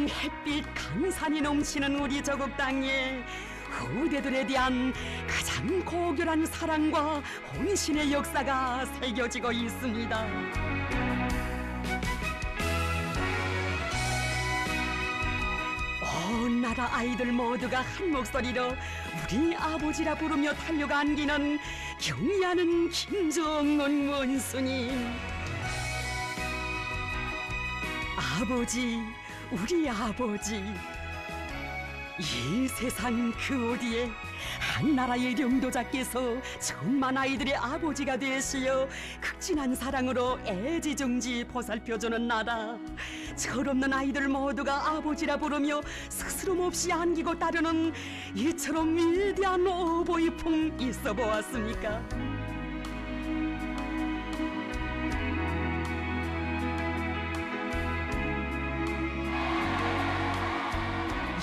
햇빛 강산이 넘치는 우리 저국 땅에 후대들에 대한 가장 고결한 사랑과 헌신의 역사가 새겨지고 있습니다. 온 나라 아이들 모두가 한 목소리로 우리 아버지라 부르며 달려가 안기는 경의하는 김정은 원수님. 아버지, 우리 아버지, 이 세상 그 어디에 한 나라의領導자께서 천만 아이들의 아버지가 되시어 극진한 사랑으로 애지중지 보살펴주는 나라, 철없는 아이들 모두가 아버지라 부르며 스스럼 없이 안기고 따르는 이처럼 위대한 어버이풍 있어 보았습니까?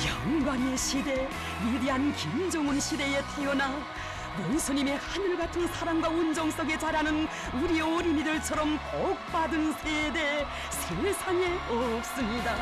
영광의 시대, 위대한 김정은 시대에 태어나 원수님의 하늘같은 사랑과 온정 속에 자라는 우리 어린이들처럼 복받은 세대 세상에 없습니다.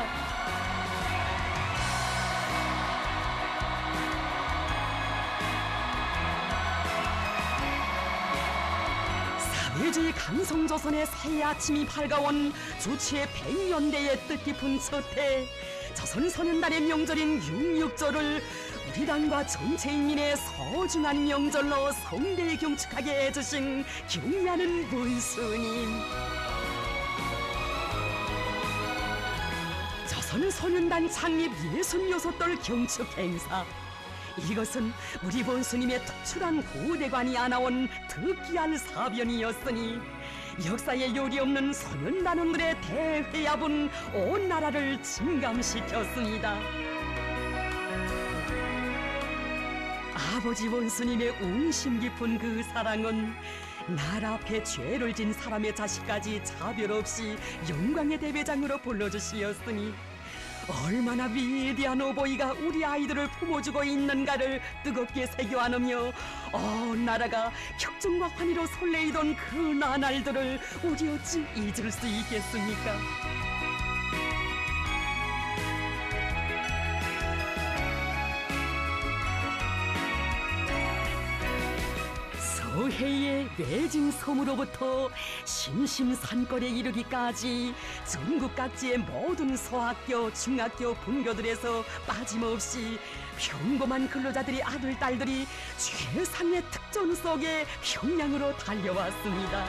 사회주의 강성조선의 새 아침이 밝아온 주치의 100년대의 뜻깊은 첫해, 조선소년단의 명절인 6.6절을 우리 당과 전체 인민의 소중한 명절로 성대히 경축하게 해주신 경의하는 원수님. 조선소년단 창립 66돌 경축 행사, 이것은 우리 원수님의 특출한 후대관이 안아온 특기한 사변이었으니 역사에 요리없는 소년단원들의 대회합은 온 나라를 진감시켰습니다. 아버지 원수님의 웅심 깊은 그 사랑은 나라 앞에 죄를 진 사람의 자식까지 차별 없이 영광의 대배장으로 불러주시었으니 얼마나 위대한 어버이가 우리 아이들을 품어주고 있는가를 뜨겁게 새겨 안으며 온 나라가 격정과 환희로 설레이던 그 나날들을 우리 어찌 잊을 수 있겠습니까? 서해의 외진 섬으로부터 심심산골에 이르기까지 전국 각지의 모든 소학교, 중학교, 분교들에서 빠짐없이 평범한 근로자들이 아들, 딸들이 최상의 특전 속에 평양으로 달려왔습니다.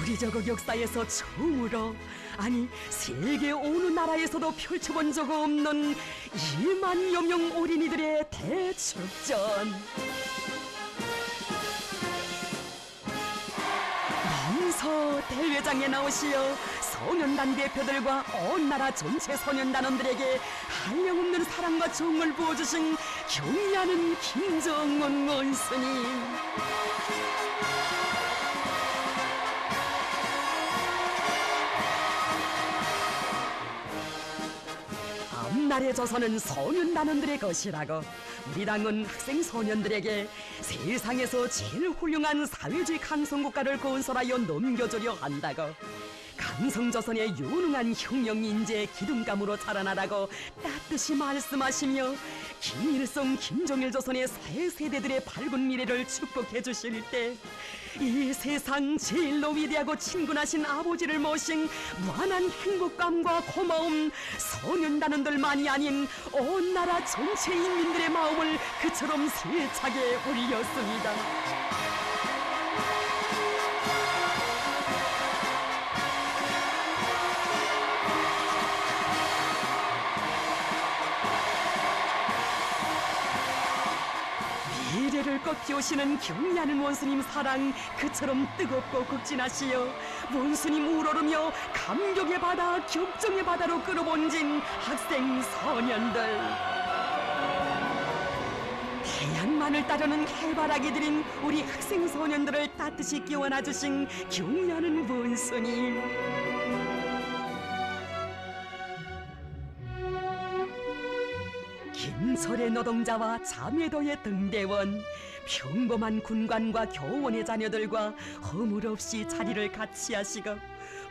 우리 저국 역사에서 처음으로, 아니 세계 어느 나라에서도 펼쳐본 적 없는 2만여 명 어린이들의 대축전. 먼저 대회장에 나오시어 소년단 대표들과 온 나라 전체 소년단원들에게 한량없는 사랑과 정을 부어주신 경의하는 김정은 원수님. 앞날의 조선은 소년단원들의 것이라고 우리 당은 학생 소년들에게 세상에서 제일 훌륭한 사회주의 강성국가를 건설하여 넘겨주려 한다고, 강성조선의 유능한 혁명 인재 기둥감으로 자라나라고 따뜻이 말씀하시며 김일성, 김정일 조선의 새 세대들의 밝은 미래를 축복해 주실 때 이 세상 제일로 위대하고 친근하신 아버지를 모신 무한한 행복감과 고마움, 소년단원들만이 아닌 온 나라 전체 인민들의 마음을 그처럼 세차게 울렸습니다. 미래를 꽃피우시는 경의하는 원수님 사랑 그처럼 뜨겁고 극진하시어 원수님 우러르며 감격의 바다, 격정의 바다로 끌어본진 학생 소년들, 태양만을 따르는 해바라기들인 우리 학생 소년들을 따뜻이 끼워놔주신 경의하는 원수님. 건설의 노동자와 자매도의 등대원, 평범한 군관과 교원의 자녀들과 허물없이 자리를 같이 하시고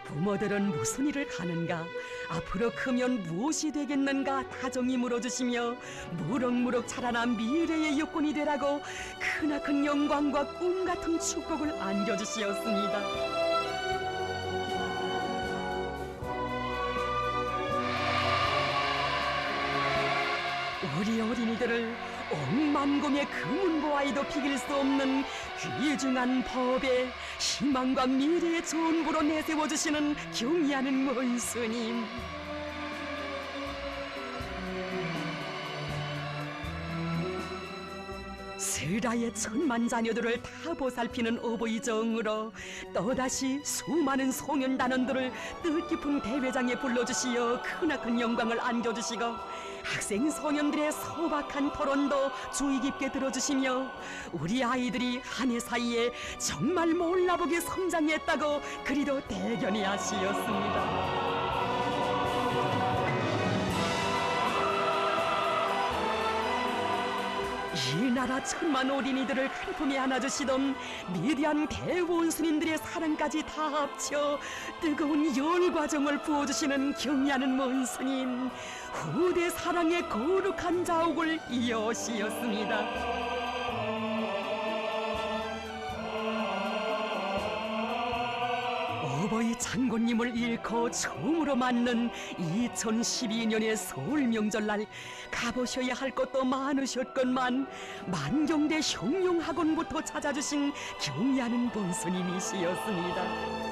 부모들은 무슨 일을 하는가, 앞으로 크면 무엇이 되겠는가 다정히 물어주시며 무럭무럭 자라난 미래의 육군이 되라고 크나큰 영광과 꿈같은 축복을 안겨주시었습니다. 우리 어린이들을 억만금의 금은보아에도 비길 수 없는 귀중한 법에 희망과 미래의 전부로 내세워주시는 경의하는 원수님, 스라의 천만 자녀들을 다 보살피는 어버이 정으로 또다시 수많은 소년단원들을 뜻깊은 대회장에 불러주시어 크나큰 영광을 안겨주시고 학생 소년들의 소박한 토론도 주의 깊게 들어주시며 우리 아이들이 한 해 사이에 정말 몰라보게 성장했다고 그리도 대견히 하시었습니다. 이 나라 천만 어린이들을 한 품에 안아주시던 위대한 대원수님들의 사랑까지 다 합쳐 뜨거운 열과정을 부어주시는 경의하는 원수님, 후대 사랑의 거룩한 자옥을 이어시었습니다. 어버이 장군님을 잃고 처음으로 맞는 2012년의 서울 명절날 가보셔야 할 것도 많으셨건만 만경대 형용학원부터 찾아주신 경의하는 본스님이시였습니다.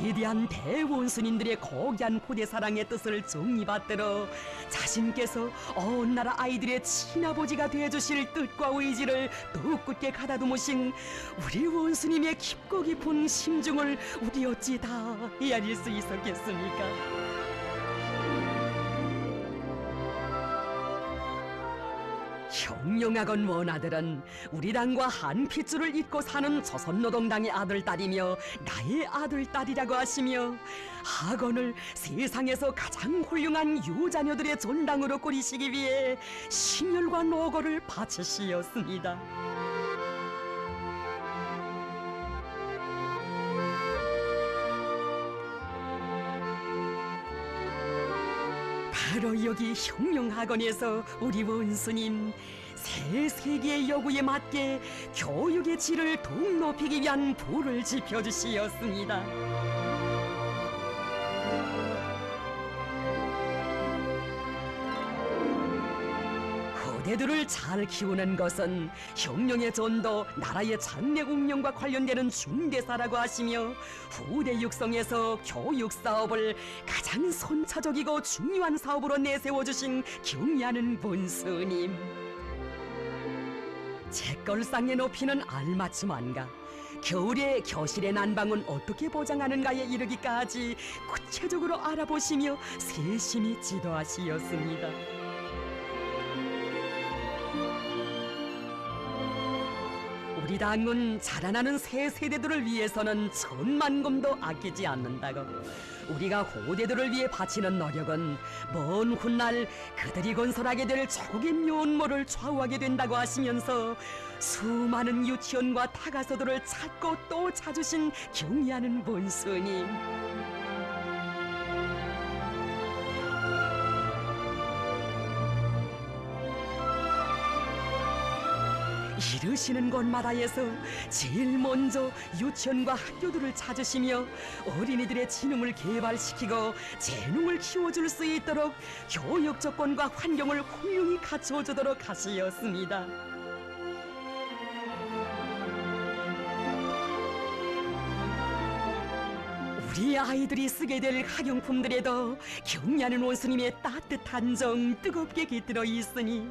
위대한 대원수님들의 고귀한 후대사랑의 뜻을 정리받들어 자신께서 온 나라 아이들의 친아버지가 되어주실 뜻과 의지를 더욱 굳게 가다듬으신 우리 원수님의 깊고 깊은 심중을 우리 어찌 다 헤아릴 수 있었겠습니까? 형용학원 원아들은 우리 당과 한 핏줄을 잇고 사는 조선노동당의 아들딸이며 나의 아들딸이라고 하시며 학원을 세상에서 가장 훌륭한 유자녀들의 전당으로 꾸리시기 위해 심혈과 노고를 바치시었습니다. 바로 여기 형용학원에서 우리 원수님 새 세계의 요구에 맞게 교육의 질을 더욱 높이기 위한 불을 지펴주시었습니다. 후대들을 잘 키우는 것은 형용의 전도, 나라의 장래 운영과 관련되는 중대사라고 하시며 후대 육성에서 교육 사업을 가장 선차적이고 중요한 사업으로 내세워주신 경의하는 본스님. 책걸상에 높이는 알맞춤한가, 겨울에 교실의 난방은 어떻게 보장하는가에 이르기까지 구체적으로 알아보시며 세심히 지도하시었습니다. 우리 당은 자라나는 새 세대들을 위해서는 천만금도 아끼지 않는다고, 우리가 후대들을 위해 바치는 노력은 먼 훗날 그들이 건설하게 될 조국의 면모를 좌우하게 된다고 하시면서 수많은 유치원과 타가서들을 찾고 또 찾으신 경의하는 본스님. 이르시는 곳마다에서 제일 먼저 유치원과 학교들을 찾으시며 어린이들의 지능을 개발시키고 재능을 키워줄 수 있도록 교육 조건과 환경을 훌륭히 갖춰주도록 하시었습니다. 우리 아이들이 쓰게 될 학용품들에도 경의하는 원수님의 따뜻한 정 뜨겁게 깃들어 있으니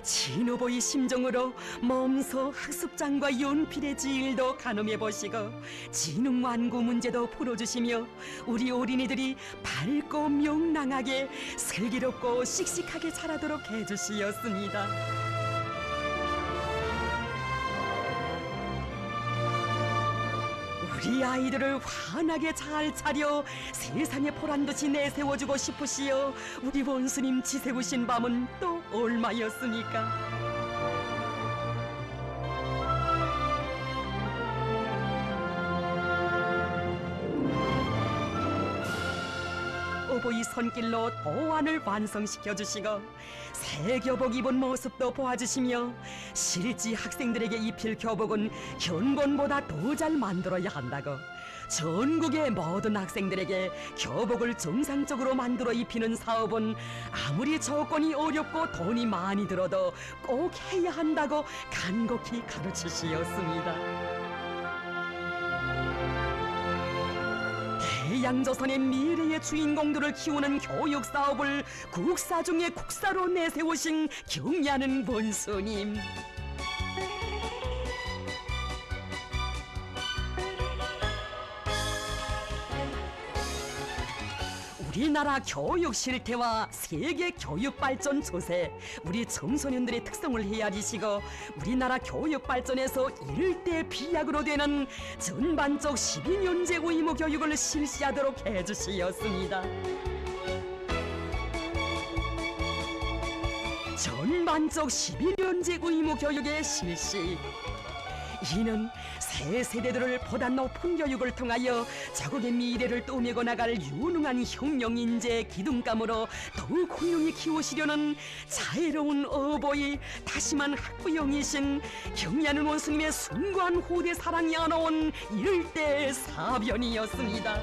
진오보의 심정으로 몸소 학습장과 연필의 지일도 가늠해보시고 지능 완구 문제도 풀어주시며 우리 어린이들이 밝고 명랑하게 슬기롭고 씩씩하게 자라도록 해주시었습니다. 우리 아이들을 환하게 잘 차려 세상에 보란듯이 내세워주고 싶으시어 우리 원수님 지새우신 밤은 또 얼마였습니까? 오보이 손길로 도안을 완성시켜 주시고 새 교복 입은 모습도 보아주시며 실지 학생들에게 입힐 교복은 현본보다 더 잘 만들어야 한다고 전국의 모든 학생들에게 교복을 정상적으로 만들어 입히는 사업은 아무리 조건이 어렵고 돈이 많이 들어도 꼭 해야 한다고 간곡히 가르치시었습니다. 대양조선의 미래의 주인공들을 키우는 교육 사업을 국사 중에 국사로 내세우신 경의하는 원수님. 우리나라 교육 실태와 세계 교육 발전 추세, 우리 청소년들의 특성을 헤아리시고 우리나라 교육 발전에서 일대 비약으로 되는 전반적 12년제 의무 교육을 실시하도록 해주시었습니다. 전반적 12년제 의무 교육의 실시. 이는 새 세대들을 보다 높은 교육을 통하여 자국의 미래를 떠매고 나갈 유능한 혁명 인재 기둥감으로 더욱 훌륭히 키우시려는 자애로운 어버이 다심한 학부형이신 경의하는 원수님의 숭고한 후대 사랑이 안아온 일대 사변이었습니다.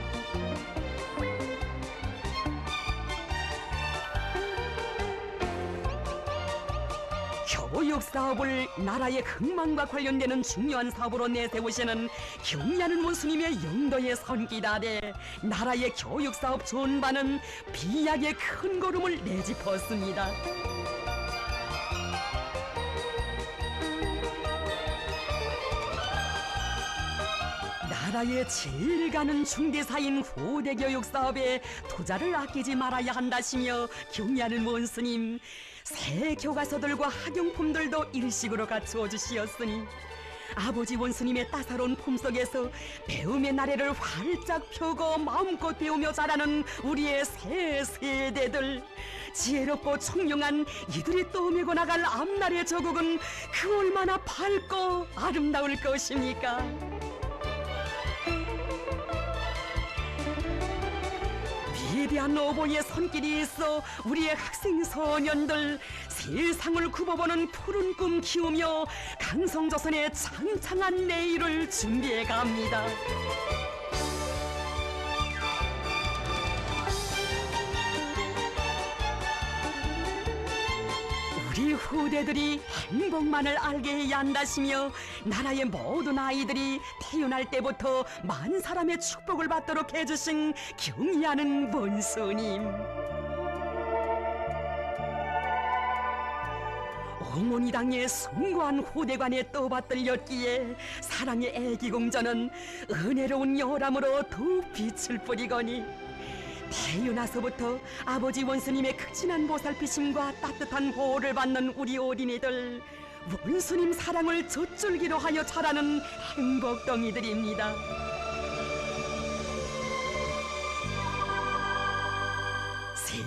교육 사업을 나라의 흥망과 관련되는 중요한 사업으로 내세우시는 경의하는 원수님의 영도의 손길 아래 나라의 교육 사업 전반은 비약의 큰 걸음을 내짚었습니다. 나라의 제일 가는 중대사인 후대 교육 사업에 투자를 아끼지 말아야 한다시며 경의하는 원수님, 새 교과서들과 학용품들도 일식으로 갖추어 주시었으니 아버지 원수님의 따사로운 품속에서 배움의 나래를 활짝 펴고 마음껏 배우며 자라는 우리의 새 세대들, 지혜롭고 총명한 이들이 떠매고 나갈 앞날의 저국은 그 얼마나 밝고 아름다울 것입니까? 위대한 어버이의 손길이 있어 우리의 학생 소년들 세상을 굽어보는 푸른 꿈 키우며 강성조선의 창창한 내일을 준비해 갑니다. 우리 후대들이 행복만을 알게 해야 한다시며 나라의 모든 아이들이 태어날 때부터 만 사람의 축복을 받도록 해주신 경의하는 원수님. 어머니 당의 숭고한 후대관에 떠받들렸기에 사랑의 애기공전은 은혜로운 여람으로 더욱 빛을 뿌리거니 태어나서부터 아버지 원수님의 극진한 보살피심과 따뜻한 보호를 받는 우리 어린이들, 원수님 사랑을 젖줄기로 하여 자라는 행복덩이들입니다.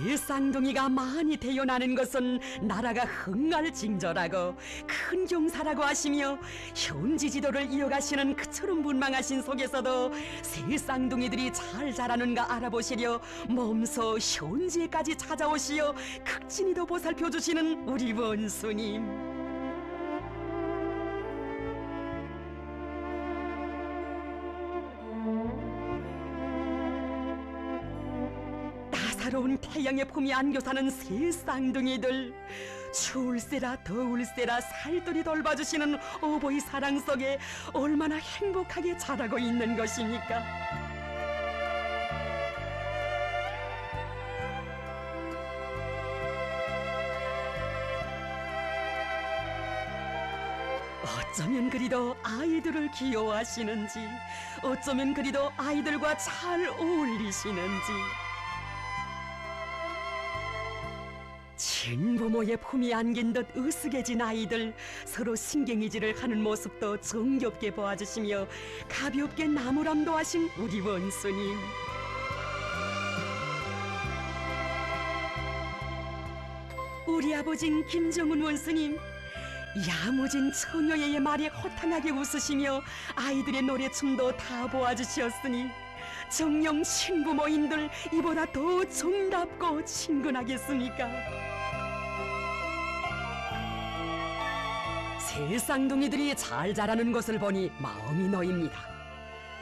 새 쌍둥이가 많이 태어나는 것은 나라가 흥할 징조라고 큰 경사라고 하시며 현지 지도를 이어가시는 그처럼 문망하신 속에서도 새 쌍둥이들이 잘 자라는가 알아보시려 몸소 현지에까지 찾아오시어 극진히도 보살펴주시는 우리 원수님. 따사로운 태양의 품이 안겨 사는 새 쌍둥이들, 추울세라 더울세라 살돌이 돌봐주시는 어버이 사랑 속에 얼마나 행복하게 자라고 있는 것입니까? 어쩌면 그리도 아이들을 귀여워하시는지, 어쩌면 그리도 아이들과 잘 어울리시는지 친부모의 품이 안긴 듯 으스개진 아이들, 서로 신경이질을 하는 모습도 정겹게 보아주시며 가볍게 나무람도 하신 우리 원수님. 우리 아버진 김정은 원수님, 야무진 처녀의 말에 호탕하게 웃으시며 아이들의 노래춤도 다 보아주시었으니 정녕 친부모인들 이보다 더 정답고 친근하겠습니까? 새 쌍둥이들이 잘 자라는 것을 보니 마음이 놓입니다.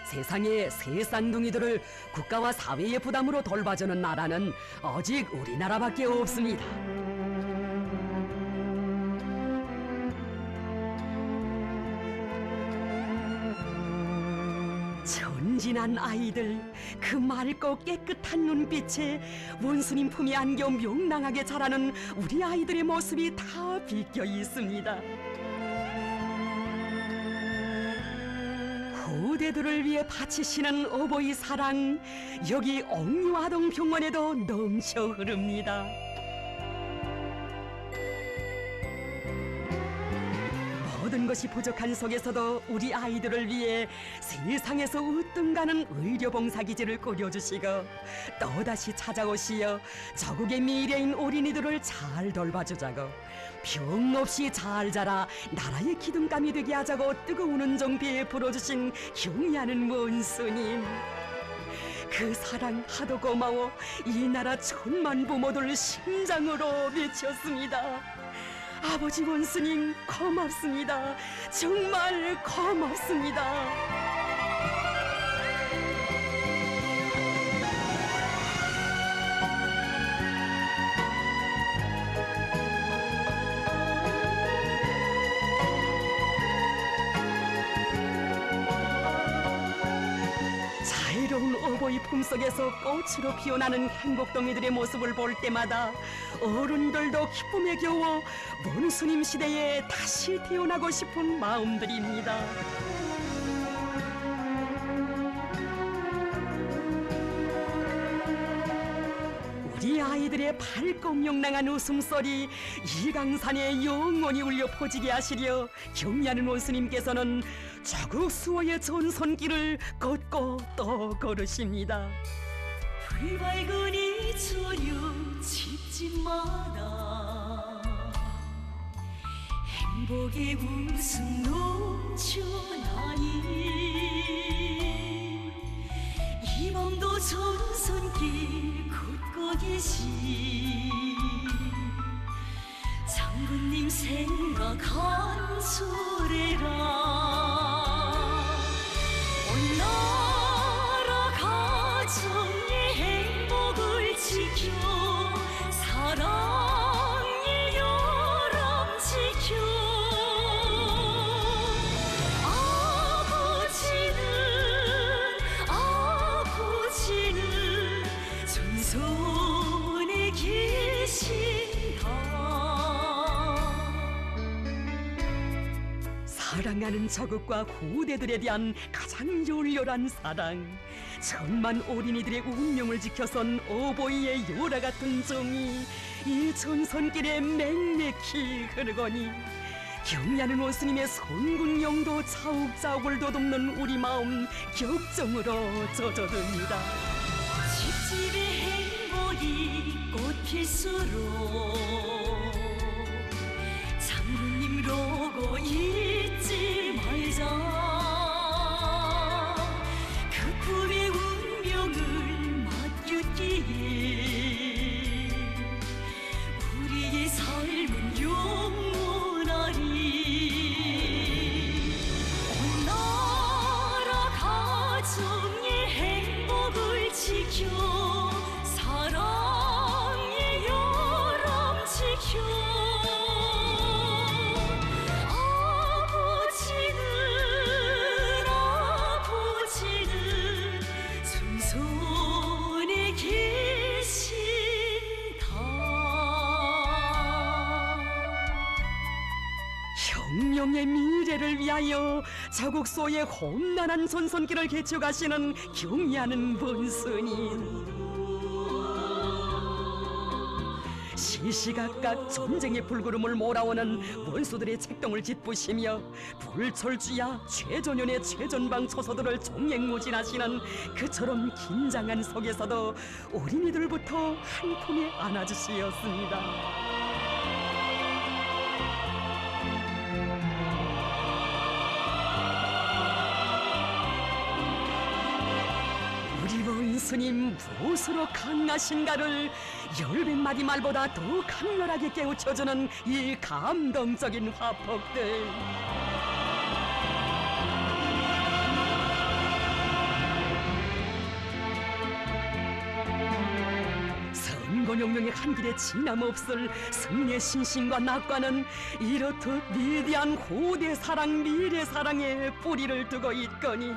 세상에 새 쌍둥이들을 국가와 사회의 부담으로 돌봐주는 나라는 오직 우리나라밖에 없습니다. 천진한 아이들, 그 맑고 깨끗한 눈빛에 원수님 품에 안겨 명랑하게 자라는 우리 아이들의 모습이 다 비껴 있습니다. 후대들을 위해 바치시는 어버이 사랑, 여기 옥류아동병원에도 넘쳐 흐릅니다. 모든 것이 부족한 속에서도 우리 아이들을 위해 세상에서 으뜸 가는 의료봉사기지를 꾸려주시고 또다시 찾아오시어 조국의 미래인 어린이들을 잘 돌봐주자고 병 없이 잘 자라 나라의 기둥감이 되게 하자고 뜨거운 은정비에 불어주신 경의하는 원수님, 그 사랑 하도 고마워 이 나라 천만 부모들 심장으로 미쳤습니다. 아버지 원수님 고맙습니다. 정말 고맙습니다. 자유로운 어버이 품속에서 꽃으로 피어나는 행복동이들의 모습을 볼 때마다 어른들도 기쁨에 겨워 원수님 시대에 다시 태어나고 싶은 마음들입니다. 우리 아이들의 밝고 명랑한 웃음소리 이강산에 영원히 울려 퍼지게 하시려 경의하는 원수님께서는 조국 수호의 전손길을 걷고 또 걸으십니다. 불밝은 이 저녁 집집마다 행복의 웃음 넘쳐나니 이 밤도 전손길 걷고 계신 장군님 생각한 소리라. 온 나라 가정의 행복을 지켜 사랑의 여람 지켜 아버지는 전손에 계신다. 사랑하는 조국과 후대들에 대한 가장 열렬한 사랑, 천만 어린이들의 운명을 지켜선 어버이의 요라 같은 정이 이 전선길에 맹맥히 흐르거니 경의하는 원수님의 선군용도 차욱차욱을 돋움는 우리 마음 격정으로 젖어듭니다. 집집의 행복이 꽃필수록 장군님 로고 잊지 말자. 그 품의 운명을 맡겼기에 우리의 삶은 영원하리. 온 나라 가정의 행복을 지켜 사랑의 여람 지켜 아버지는 전손에 계신다. 혁명의 미래를 위하여 자국 소의 험난한 전선길을 개척하시는 경의하는 원수님, 시시각각 전쟁의 불구름을 몰아오는 원수들의 책동을 짓부시며 불철주야 최전연의 최전방 처소들을 종횡무진하시는 그처럼 긴장한 속에서도 어린이들부터 한 품에 안아주시었습니다. 우리 원수님 무엇으로 강하신가를 10백마디 말보다 더 강렬하게 깨우쳐주는 이 감동적인 화폭들. 선권혁명의 한 길에 지남없을 승리의 신신과 낙관은 이렇듯 위대한 고대 사랑 미래 사랑에 뿌리를 두고 있거니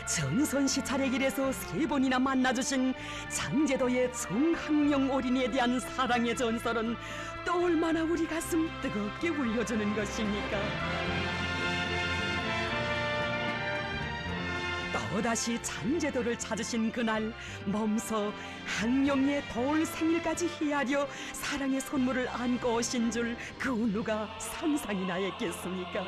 전선시 차례길에서 3번이나 만나주신 장제도의 정학령 어린이에 대한 사랑의 전설은 또 얼마나 우리 가슴 뜨겁게 울려주는 것입니까? 또다시 장제도를 찾으신 그날 몸소 학령의 돌 생일까지 헤아려 사랑의 선물을 안고 오신 줄 그 누가 상상이나 했겠습니까?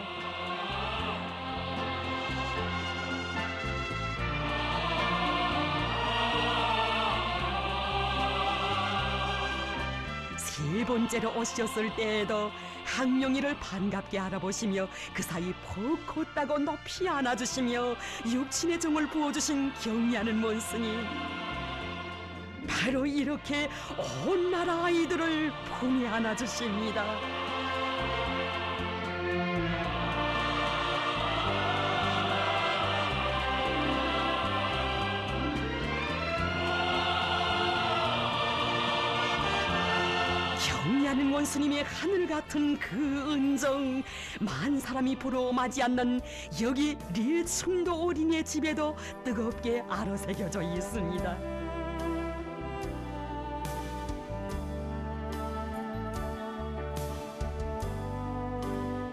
세 번째로 오셨을 때에도 학령이를 반갑게 알아보시며 그 사이 퍽 컸다고 높이 안아주시며 육친의 정을 부어주신 경의하는 원숭이. 바로 이렇게 온 나라 아이들을 품에 안아주십니다. 경의하는 원수님의 하늘 같은 그 은정, 만 사람이 보러 마지 않는 여기 릴충도 어린이의 집에도 뜨겁게 아로새겨져 있습니다.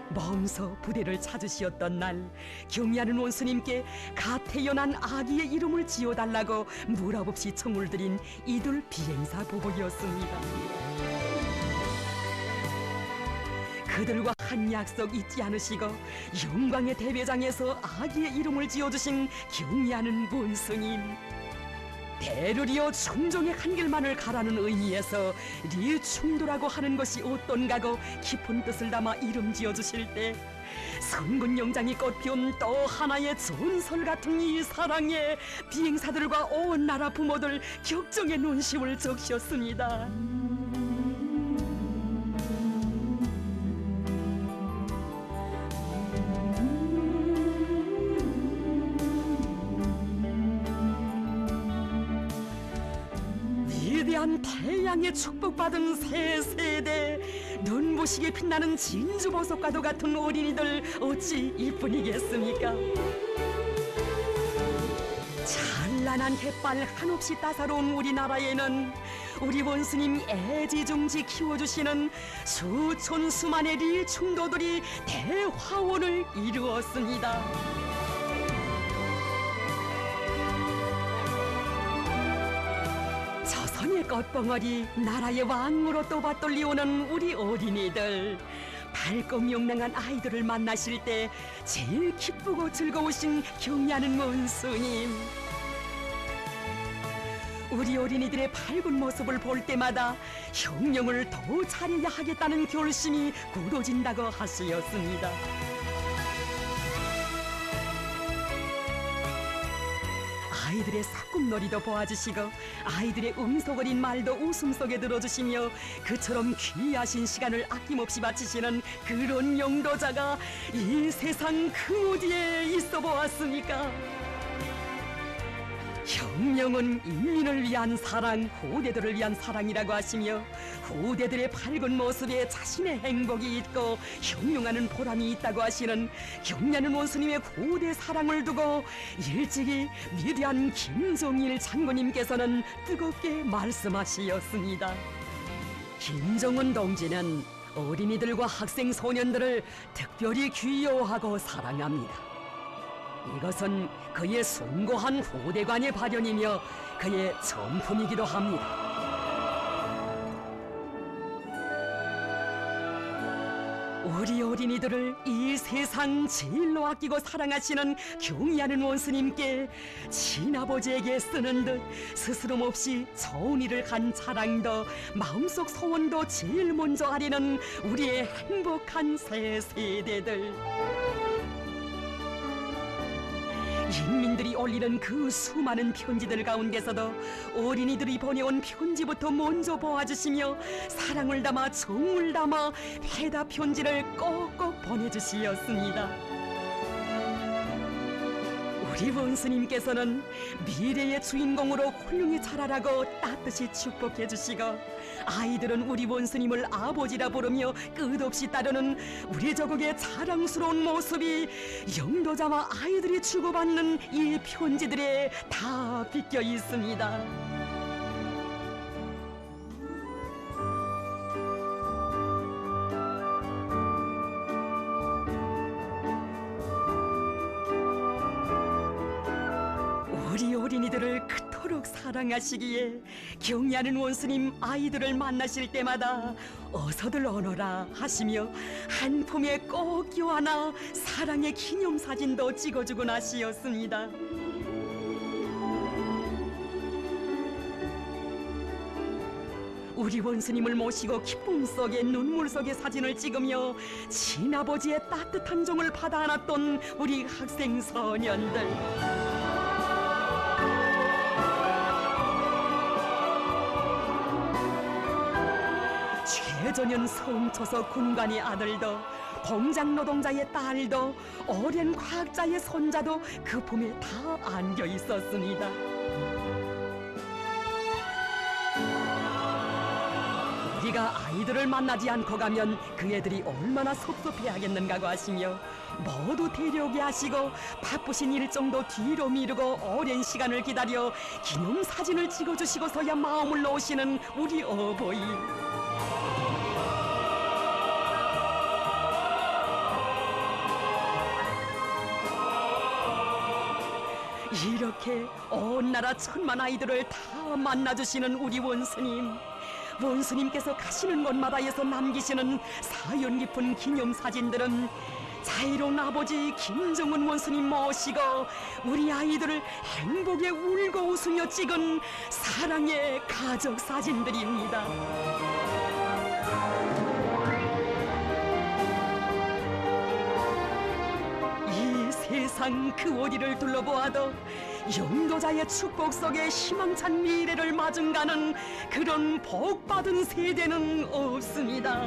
몸소 부대를 찾으시었던 날, 경의하는 원수님께 갓 태어난 아기의 이름을 지어달라고 무랍 없이 청을 드린 이들 비행사 부부였습니다. 그들과 한 약속 잊지 않으시고 영광의 대배장에서 아기의 이름을 지어주신 경의하는 원수님. 대를 이어 충종의 한길만을 가라는 의미에서 리충도라고 하는 것이 어떤가고 깊은 뜻을 담아 이름 지어주실 때 성군 영장이 꽃피운 또 하나의 전설 같은 이 사랑에 비행사들과 온 나라 부모들 격정의 논심을 적셨습니다. 위대한 태양의 축복받은 새 세대, 눈부시게 빛나는 진주보석과도 같은 어린이들 어찌 이뿐이겠습니까? 찬란한 햇발 한없이 따사로운 우리나라에는 우리 원수님 애지중지 키워주시는 수천 수만의 릴충도들이 대화원을 이루었습니다. 조선의 꽃봉오리, 나라의 왕으로 또받돌리오는 우리 어린이들. 밝고 명랑한 아이들을 만나실 때 제일 기쁘고 즐거우신 경의하는 원수님. 우리 어린이들의 밝은 모습을 볼 때마다 혁명을 더 잘해야 하겠다는 결심이 굳어진다고 하시었습니다. 아이들의 소꿉놀이도 보아주시고 아이들의 음속어린 말도 웃음 속에 들어주시며 그처럼 귀하신 시간을 아낌없이 바치시는 그런 영도자가 이 세상 그 어디에 있어 보았습니까? 혁명은 인민을 위한 사랑, 후대들을 위한 사랑이라고 하시며 후대들의 밝은 모습에 자신의 행복이 있고 혁명하는 보람이 있다고 하시는 경의하는 원수님의 고대 사랑을 두고 일찍이 위대한 김정일 장군님께서는 뜨겁게 말씀하시었습니다. 김정은 동지는 어린이들과 학생 소년들을 특별히 귀여워하고 사랑합니다. 이것은 그의 숭고한 후대관의 발현이며 그의 전품이기도 합니다. 우리 어린이들을 이 세상 제일로 아끼고 사랑하시는 경의하는 원수님께 친아버지에게 쓰는 듯 스스럼 없이 좋은 일을 한 자랑도 마음속 소원도 제일 먼저 하리는 우리의 행복한 새 세대들. 인민들이 올리는 그 수많은 편지들 가운데서도 어린이들이 보내온 편지부터 먼저 보아주시며 사랑을 담아 정을 담아 해답 편지를 꼭꼭 보내주시었습니다. 우리 원수님께서는 미래의 주인공으로 훌륭히 자라라고 따뜻이 축복해 주시고 아이들은 우리 원수님을 아버지라 부르며 끝없이 따르는 우리 조국의 자랑스러운 모습이 영도자와 아이들이 주고받는 이 편지들에 다 비껴 있습니다. 우리 어린이들을 그토록 사랑하시기에 경의하는 원수님 아이들을 만나실 때마다 어서들 오너라 하시며 한 품에 꼭 껴안아 사랑의 기념사진도 찍어주곤 하시었습니다. 우리 원수님을 모시고 기쁨 속에 눈물 속에 사진을 찍으며 친아버지의 따뜻한 정을 받아 안았던 우리 학생 소년들. 최전현 성초서 군관의 아들도 공장 노동자의 딸도 어린 과학자의 손자도 그 품에 다 안겨 있었습니다. 우리가 아이들을 만나지 않고 가면 그 애들이 얼마나 섭섭해하겠는가고 하시며 모두 데려오게 하시고 바쁘신 일정도 뒤로 미루고 오랜 시간을 기다려 기념사진을 찍어주시고서야 마음을 놓으시는 우리 어버이. 이렇게 온 나라 천만 아이들을 다 만나주시는 우리 원수님. 원수님께서 가시는 곳마다에서 남기시는 사연 깊은 기념사진들은 자유로운 아버지 김정은 원수님 모시고 우리 아이들을 행복에 울고 웃으며 찍은 사랑의 가족 사진들입니다. 이 세상 그 어디를 둘러보아도 영도자의 축복 속에 희망찬 미래를 마중가는 그런 복받은 세대는 없습니다.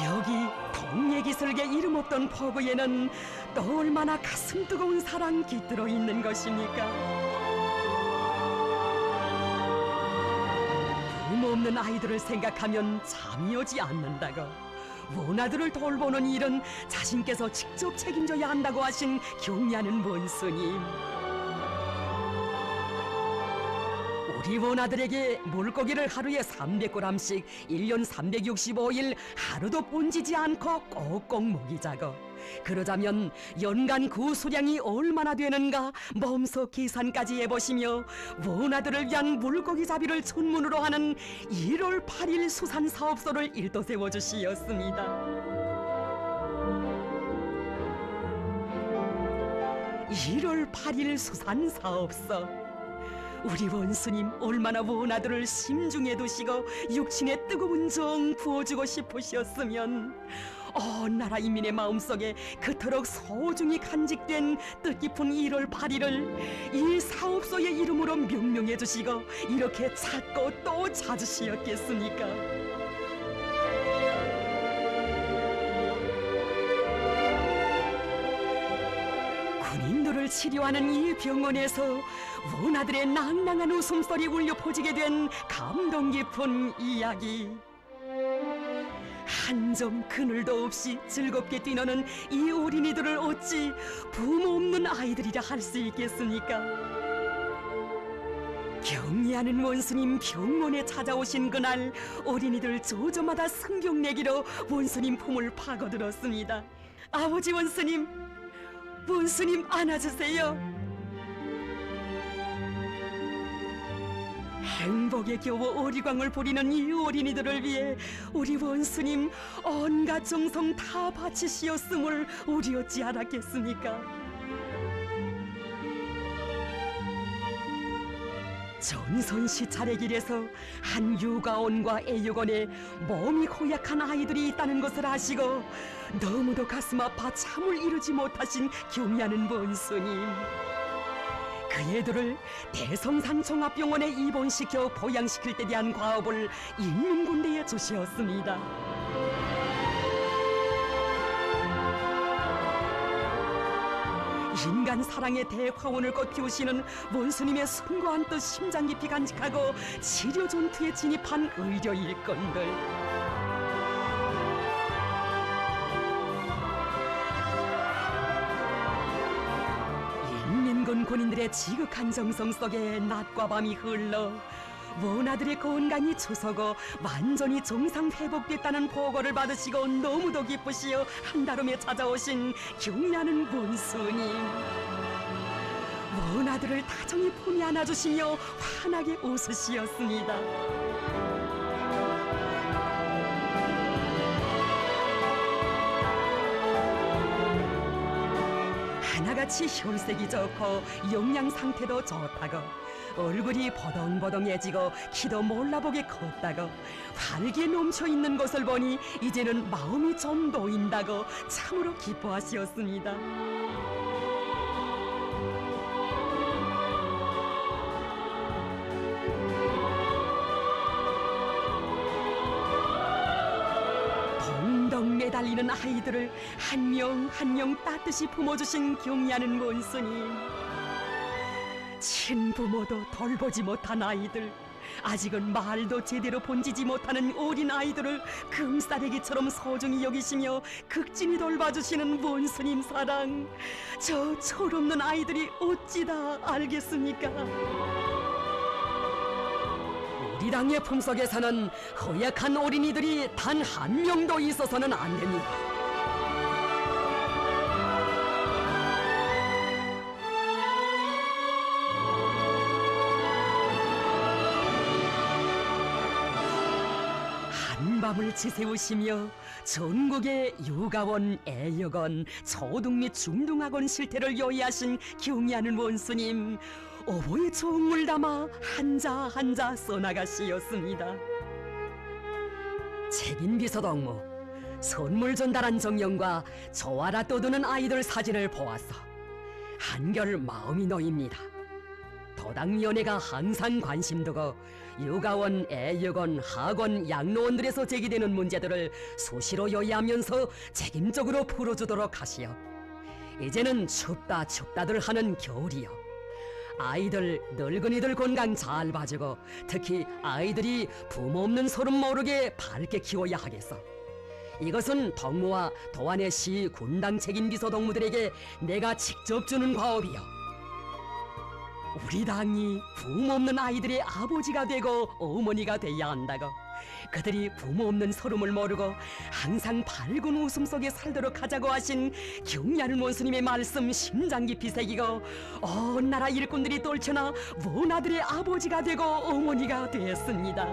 여기 동예기슬계 이름 없던 포구에는 또 얼마나 가슴 뜨거운 사랑 깃들어 있는 것입니까? 부모 없는 아이들을 생각하면 잠이 오지 않는다고, 원아들을 돌보는 일은 자신께서 직접 책임져야 한다고 하신 경의하는 원수님. 우리 원아들에게 물고기를 하루에 300g씩 1년 365일 하루도 번지지 않고 꼭꼭 먹이자고, 그러자면 연간 그 수량이 얼마나 되는가 몸소 계산까지 해보시며 원아들을 위한 물고기 잡이를 전문으로 하는 1월 8일 수산사업소를 일도 세워주시었습니다. 1월 8일 수산사업소. 우리 원수님 얼마나 원아들을 심중에 두시고 육친의 뜨거운 정 부어주고 싶으셨으면 온 나라 인민의 마음속에 그토록 소중히 간직된 뜻깊은 1월 8일을 이 사업소의 이름으로 명명해 주시고 이렇게 찾고 또 찾으시었겠습니까? 군인들을 치료하는 이 병원에서 원아들의 낭낭한 웃음소리 울려 퍼지게 된 감동 깊은 이야기. 한 점 그늘도 없이 즐겁게 뛰노는 이 어린이들을 어찌 부모 없는 아이들이라 할 수 있겠습니까? 경의하는 원수님 병원에 찾아오신 그날 어린이들 조조마다 성경내기로 원수님 품을 파고들었습니다. 아버지 원수님, 원수님 안아주세요. 행복에 겨워 오리광을 부리는 이 어린이들을 위해 우리 원수님 온갖 정성 다 바치시었음을 우리 어찌 알았겠습니까? 전선시 차례길에서 한 유가원과 애육원에 몸이 고약한 아이들이 있다는 것을 아시고 너무도 가슴 아파 잠을 이루지 못하신 경의하는 원수님, 그 애들을 대성산 종합병원에 입원시켜 보양시킬 때 대한 과업을 인민군대에 주시었습니다. 인간 사랑의 대화원을 꽃피우시는 원수님의 숭고한 뜻 심장 깊이 간직하고 치료 전투에 진입한 의료 일꾼들, 인민군 군인들의 지극한 정성 속에 낮과 밤이 흘러 원아들의 건강이 추서고 완전히 정상 회복됐다는 보고를 받으시고 너무도 기쁘시어 한달음에 찾아오신 경의하는 원수님, 원아들을 다정히 품에 안아주시며 환하게 웃으시었습니다. 하나같이 혈색이 좋고 영양 상태도 좋다고, 얼굴이 버덩버덩해지고 키도 몰라보게 컸다고, 활기에 넘쳐있는 것을 보니 이제는 마음이 좀 놓인다고 참으로 기뻐하시었습니다. 동동 매달리는 아이들을 한 명 한 명 따뜻이 품어주신 경의하는 원수님, 친부모도 돌보지 못한 아이들, 아직은 말도 제대로 본지지 못하는 어린 아이들을 금싸레기처럼 소중히 여기시며 극진히 돌봐주시는 원수님 사랑, 저 철없는 아이들이 어찌 다 알겠습니까? 우리 당의 품속에서는 허약한 어린이들이 단 한 명도 있어서는 안 됩니다. 한밤을 지새우시며 전국의 유가원, 애육원, 초등 및 중등학원 실태를 요의하신 경의하는 원수님, 어버이 종을 담아 한자 한자 써나가시었습니다. 책임 비서동무, 선물 전달한 정령과 좋아라 떠드는 아이들 사진을 보았어 한결 마음이 놓입니다. 도당위원회가 항상 관심 두고 유가원, 애육원, 학원, 양로원들에서 제기되는 문제들을 수시로 요의하면서 책임적으로 풀어주도록 하시오. 이제는 춥다들 하는 겨울이요, 아이들, 늙은이들 건강 잘 봐주고 특히 아이들이 부모 없는 서름 모르게 밝게 키워야 하겠어. 이것은 동무와 도안의 시, 군당 책임 비서 동무들에게 내가 직접 주는 과업이요. 우리 당이 부모 없는 아이들의 아버지가 되고 어머니가 돼야 한다고, 그들이 부모 없는 서름을 모르고 항상 밝은 웃음 속에 살도록 하자고 하신 경의하는 원수님의 말씀 심장 깊이 새기고 온 나라 일꾼들이 떨쳐나 원아들의 아버지가 되고 어머니가 되었습니다.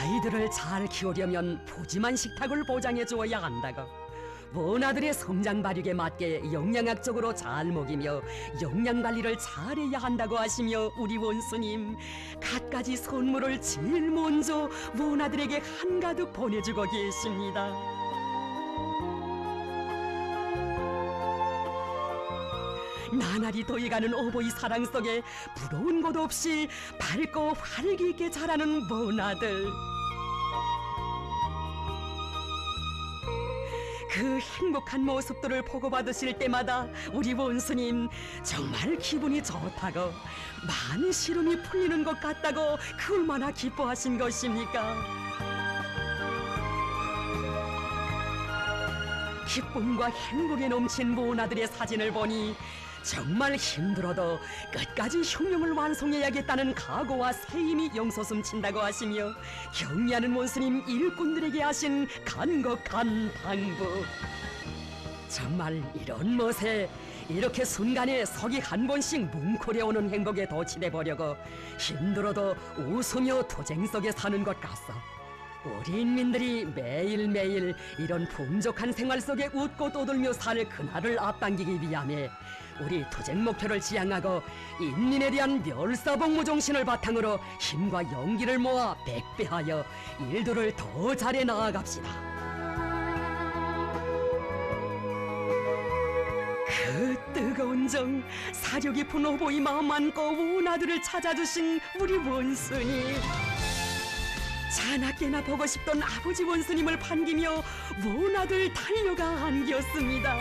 아이들을 잘 키우려면 푸짐한 식탁을 보장해 주어야 한다고, 원아들의 성장 발육에 맞게 영양학적으로 잘 먹이며 영양관리를 잘해야 한다고 하시며 우리 원수님 갖가지 선물을 제일 먼저 원아들에게 한가득 보내주고 계십니다. 나날이 더해가는 어버이 사랑 속에 부러운 것 없이 밝고 활기 있게 자라는 원아들, 그 행복한 모습들을 보고받으실 때마다 우리 원수님 정말 기분이 좋다고, 많은 시름이 풀리는 것 같다고 그 얼마나 기뻐하신 것입니까? 기쁨과 행복에 넘친 원아들의 사진을 보니 정말 힘들어도 끝까지 혁명을 완성해야겠다는 각오와 새힘이 영솟음친다고 하시며 경의하는 원수님 일꾼들에게 하신 간곡한 당부, 정말 이런 멋에 이렇게 순간에 석이 한 번씩 뭉클해오는 행복에 도취돼 보려고 힘들어도 웃으며 투쟁 속에 사는 것 같소. 우리 인민들이 매일매일 이런 풍족한 생활 속에 웃고 떠들며 살 그날을 앞당기기 위함에 우리 투쟁 목표를 지향하고 인민에 대한 멸사복무 정신을 바탕으로 힘과 용기를 모아 백배하여 일들을 더 잘해 나아갑시다. 그 뜨거운 정, 사려 깊은 오보이 마음 안고 원아들을 찾아주신 우리 원수님. 자나깨나 보고 싶던 아버지 원수님을 반기며 원아들 달려가 안겼습니다.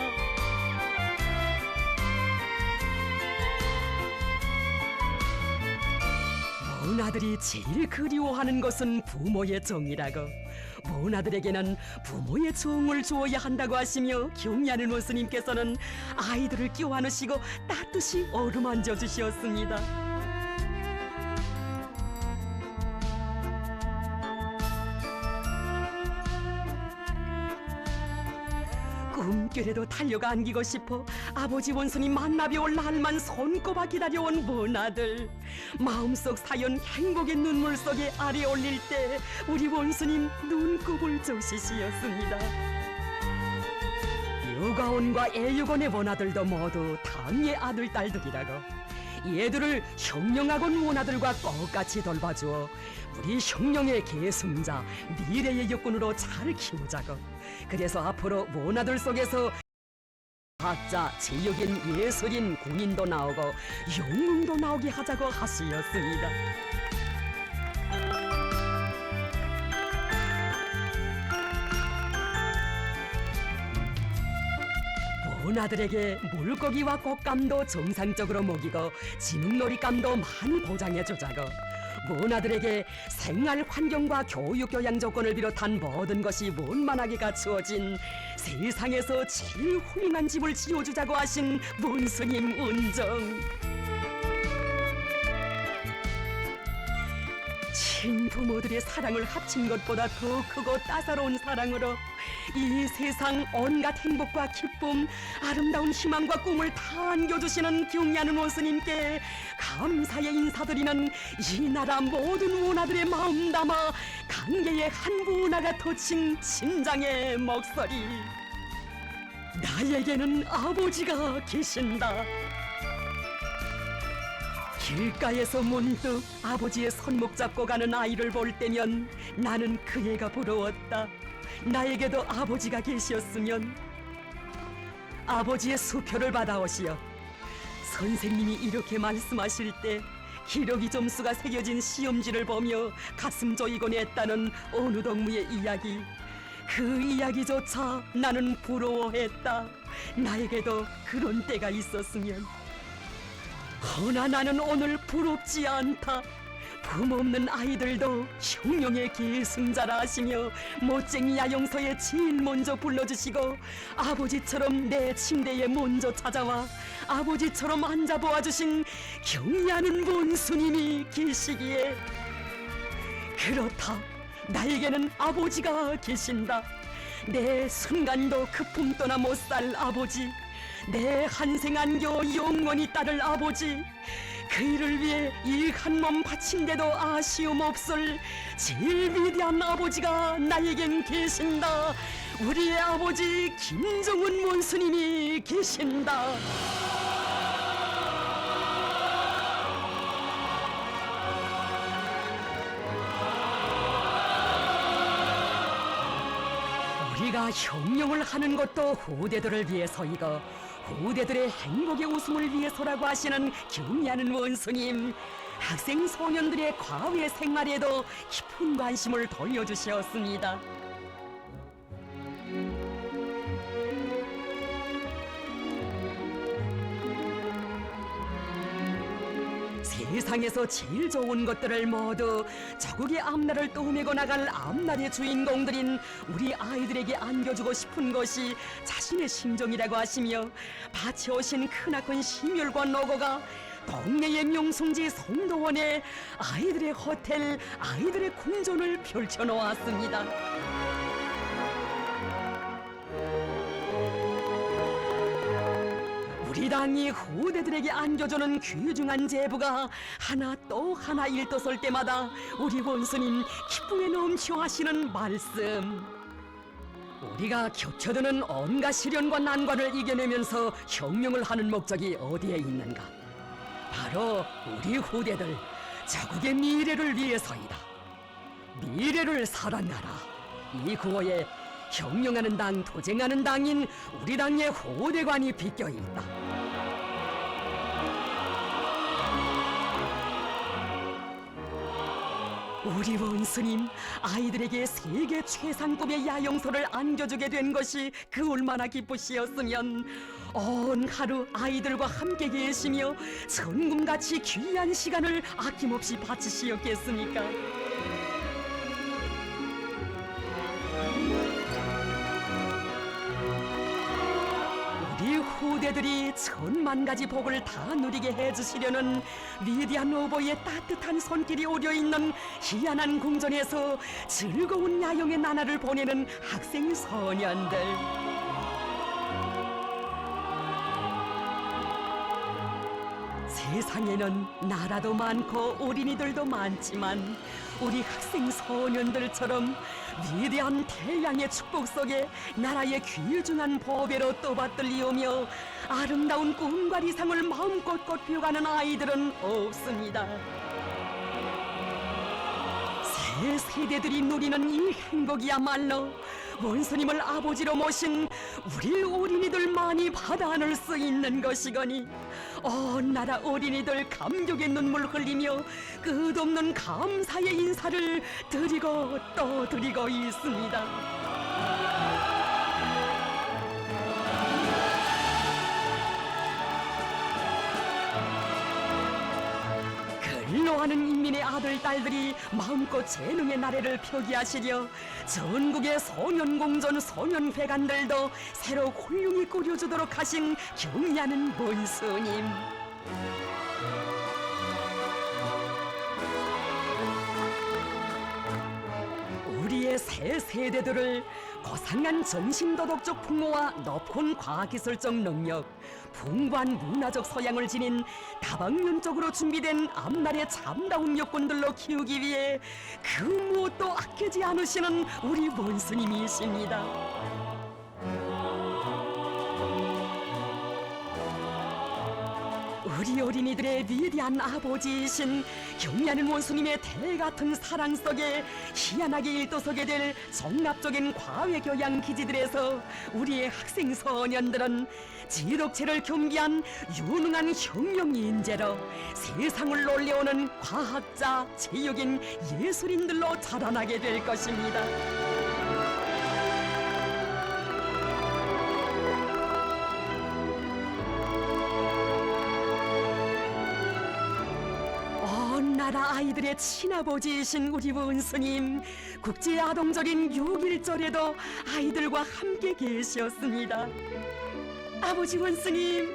원아들이 제일 그리워하는 것은 부모의 정이라고. 원아들에게는 부모의 정을 주어야 한다고 하시며 경리하는 원수님께서는 아이들을 끼워 안으시고 따뜻이 어루만져 주시었습니다. 꿈결에도 달려가 안기고 싶어 아버지 원수님 만나뵈 올 날만 손꼽아 기다려온 원아들. 마음속 사연 행복의 눈물 속에 아래 올릴 때 우리 원수님 눈곱을 조시시었습니다. 유가온과 애유곤의 원아들도 모두 당의 아들 딸들이라고. 얘들을 형령학원 원아들과 똑같이 돌봐주어 우리 형령의 계승자 미래의 역군으로 잘 키우자고. 그래서 앞으로 원아들 속에서 학자, 제육인, 예술인, 군인도 나오고 영웅도 나오게 하자고 하시었습니다. 원아들에게 물고기와 꽃감도 정상적으로 먹이고 진흙놀이감도 많이 보장해주자고. 원아들에게 생활 환경과 교육 교양 조건을 비롯한 모든 것이 원만하게 갖추어진 세상에서 제일 훌륭한 집을 지어주자고 하신 원수님 은정. 친부모들의 사랑을 합친 것보다 더 크고 따사로운 사랑으로 이 세상 온갖 행복과 기쁨, 아름다운 희망과 꿈을 다 안겨주시는 경리하는 원수님께 감사의 인사드리는 이 나라 모든 원아들의 마음 담아 강계의 한 원아가 터친 심장의 목소리. 나에게는 아버지가 계신다. 길가에서 문득 아버지의 손목 잡고 가는 아이를 볼 때면 나는 그 애가 부러웠다. 나에게도 아버지가 계셨으면. 아버지의 수표를 받아오시어. 선생님이 이렇게 말씀하실 때 기러기 점수가 새겨진 시험지를 보며 가슴 조이곤 했다는 어느 동무의 이야기. 그 이야기조차 나는 부러워했다. 나에게도 그런 때가 있었으면. 허나 나는 오늘 부럽지 않다. 부모 없는 아이들도 형령의 계승자라 하시며 멋쟁이 야영서에 제일 먼저 불러주시고 아버지처럼 내 침대에 먼저 찾아와 아버지처럼 앉아보아주신 경리하는 원수님이 계시기에. 그렇다. 나에게는 아버지가 계신다. 내 순간도 그 품떠나 못 살 아버지. 내 한생 안겨 영원히 따를 아버지. 그 일을 위해 이 한 몸 바친데도 아쉬움 없을 제일 위대한 아버지가 나에겐 계신다. 우리의 아버지 김정은 원수님이 계신다. 우리가 형령을 하는 것도 후대들을 위해서이고 후대들의 행복의 웃음을 위해서라고 하시는 경리하는 원수님. 학생 소년들의 과외 생활에도 깊은 관심을 돌려주셨습니다. 세상에서 제일 좋은 것들을 모두 저국의 앞날을 떠매고 나갈 앞날의 주인공들인 우리 아이들에게 안겨주고 싶은 것이 자신의 심정이라고 하시며 바쳐오신 크나큰 심혈과 노고가 동네의 명성지 송도원에 아이들의 호텔, 아이들의 궁전을 펼쳐놓았습니다. 우리 당이 후대들에게 안겨주는 귀중한 제부가 하나 또 하나 일떠설 때마다 우리 원수님 기쁨에 넘쳐하시는 말씀. 우리가 겹쳐드는 온갖 시련과 난관을 이겨내면서 혁명을 하는 목적이 어디에 있는가? 바로 우리 후대들 자국의 미래를 위해서이다. 미래를 살아나라. 이 구호에 혁명하는 당, 도쟁하는 당인 우리 당의 후대관이 비껴 있다. 우리 원수님, 아이들에게 세계 최상급의 야영소를 안겨주게 된 것이 그 얼마나 기쁘시었으면 온 하루 아이들과 함께 계시며 천금같이 귀한 시간을 아낌없이 바치시었겠습니까? 우리 후대들이 천만 가지 복을 다 누리게 해주시려는 위대한 오보의 따뜻한 손길이 오려 있는 희한한 궁전에서 즐거운 야영의 나날을 보내는 학생 소년들. 세상에는 나라도 많고 어린이들도 많지만 우리 학생 소년들처럼 위대한 태양의 축복 속에 나라의 귀중한 보배로 떠받들리오며 아름다운 꿈과理想을 마음껏 꽃피워가는 아이들은 없습니다. 새 세대들이 누리는 이 행복이야말로 원수님을 아버지로 모신 우리 어린이들만이 받아 안을 수 있는 것이거니 온 나라 어린이들 감격의 눈물 흘리며 끝없는 감사의 인사를 드리고 또 드리고 있습니다. 근로하는 인민의 아들, 딸들이 마음껏 재능의 나래를 표기하시려 전국의 소년공전, 소년회관들도 새로 훌륭히 꾸려주도록 하신 경의하는 원수님. 우리의 새 세대들을 고상한 정신도덕적 풍모와 높은 과학기술적 능력, 풍부한 문화적 소양을 지닌 다방면적으로 준비된 앞날의 참다운 여건들로 키우기 위해 그 무엇도 아끼지 않으시는 우리 원수님이십니다. 우리 어린이들의 위대한 아버지이신 경의하는 원수님의 대같은 사랑 속에 희한하게 일도서게 될 종합적인 과외교양 기지들에서 우리의 학생 소년들은 지독체를 겸비한 유능한 혁명 인재로 세상을 놀려오는 과학자, 체육인, 예술인들로 자라나게 될 것입니다. 나라 아이들의 친아버지이신 우리 원수님, 국제아동절인 6.1절에도 아이들과 함께 계셨습니다. 아버지 원수님,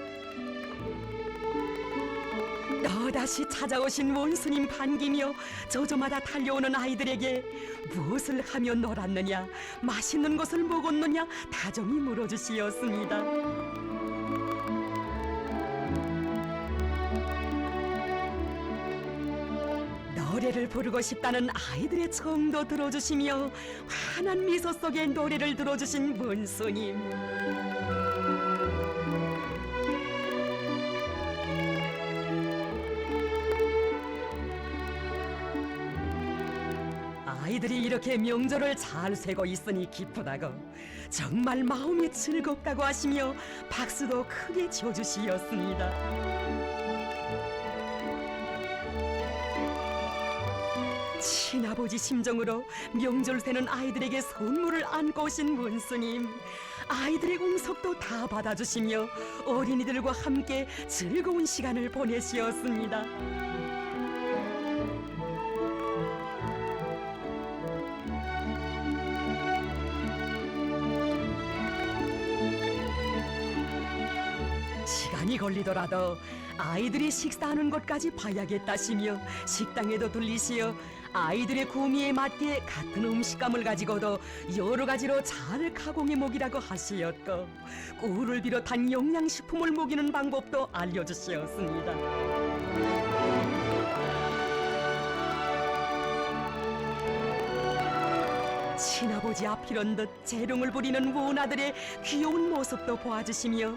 또다시 찾아오신 원수님 반기며 저저마다 달려오는 아이들에게 무엇을 하며 놀았느냐, 맛있는 것을 먹었느냐 다정히 물어주시었습니다. 노래를 부르고 싶다는 아이들의 청도 들어주시며 환한 미소 속에 노래를 들어주신 원수님. 아이들이 이렇게 명절을 잘 쇠고 있으니 기쁘다고, 정말 마음이 즐겁다고 하시며 박수도 크게 쳐주시었습니다. 친아버지 심정으로 명절 새는 아이들에게 선물을 안고 오신 원수님, 아이들의 음성도 다 받아주시며 어린이들과 함께 즐거운 시간을 보내시었습니다. 시간이 시간이 걸리더라도 아이들이 식사하는 것까지 봐야겠다시며 식당에도 들리시어 아이들의 구미에 맞게 같은 음식감을 가지고도 여러 가지로 잘 가공해 먹이라고 하시었고 꿀을 비롯한 영양식품을 먹이는 방법도 알려주시었습니다. 친아버지 앞이런 듯 재롱을 부리는 원아들의 귀여운 모습도 보아주시며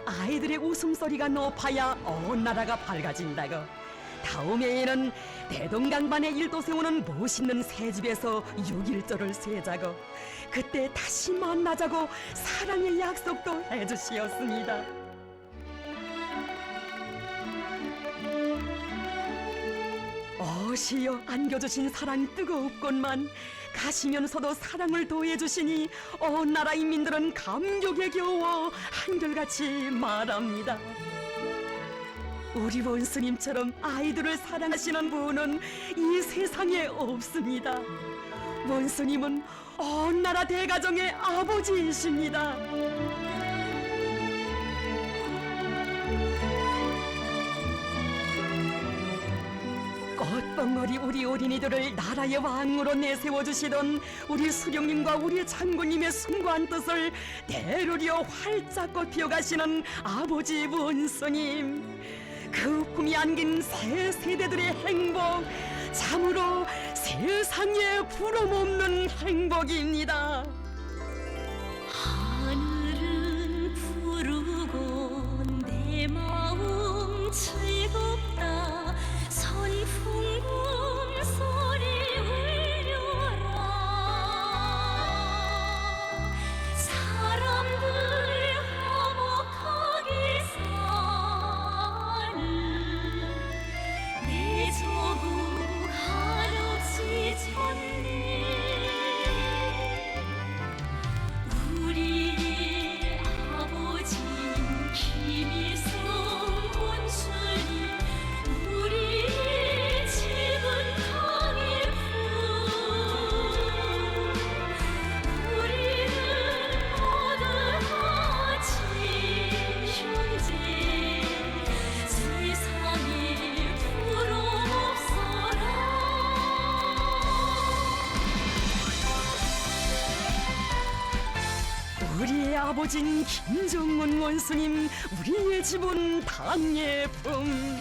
아이들의 웃음소리가 높아야 온 나라가 밝아진다고 다음 해에는 대동강반에 일도 세우는 멋있는 새집에서 6일절을 세자고 그때 다시 만나자고 사랑의 약속도 해주시었습니다. 어시여 안겨주신 사랑 뜨거웠건만 가시면서도 사랑을 더해주시니 온 나라 인민들은 감격에 겨워 한결같이 말합니다. 우리 원스님처럼 아이들을 사랑하시는 분은 이 세상에 없습니다. 원스님은 온 나라 대가정의 아버지이십니다. 꽃봉오리 우리 어린이들을 나라의 왕으로 내세워주시던 우리 수령님과 우리 장군님의 숭고한 뜻을 대로리어 활짝 꽃피워가시는 아버지 원스님, 그 품이 안긴 새 세대들의 행복, 참으로 세상에 부름없는 행복입니다. 하늘은 푸르고 내 마음 즐겁다. 선풍금 소리 울려라. 사람들 화목하게 사는 내 조국 한없이 좋네. 우리 아버지 김일성 원수님, 우리 집은 강일품, 우리는 모두 같이 형제, 세상에 부러움 없어라. 우리의 아버진 김정은 원수님, 우리의 집은 당예품.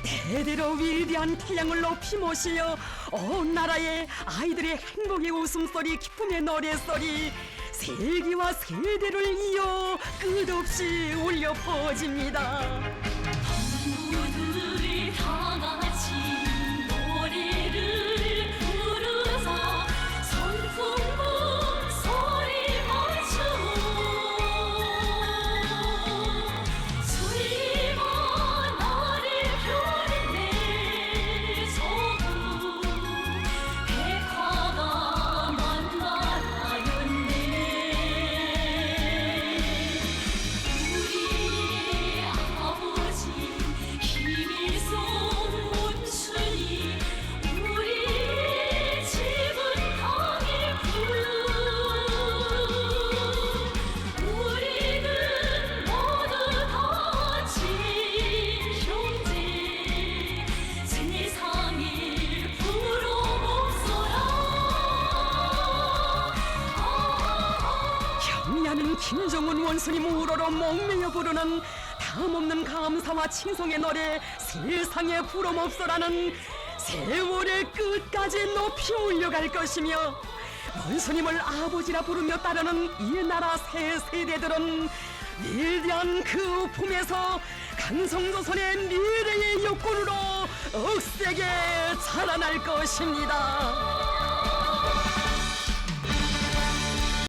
대대로 위대한 태양을 높이 모시어 온 나라의 아이들의 행복의 웃음소리, 기쁨의 노래소리, 세기와 세대를 이어 끝없이 울려 퍼집니다. 동무들이 다 같이 노래를 부르자. 선풍금 소리 맞추어 주님아 나를 별내 소국 백화가 만나라였네. 우리 아버지 김일성 원수님, 우리 집은 강일품, 우리는 모두 같이 형제, 세상에 부러움 없어라. 경리하는 김정은 원수님 우러러 목매여 부르는 다음없는 감사와 칭송의 노래 세상에 부름없어라는 세월의 끝까지 높이 울려갈 것이며 원수님을 아버지라 부르며 따르는 이 나라 새 세대들은 위대한 그 품에서 강성조선의 미래의 여권으로 억세게 자라날 것입니다.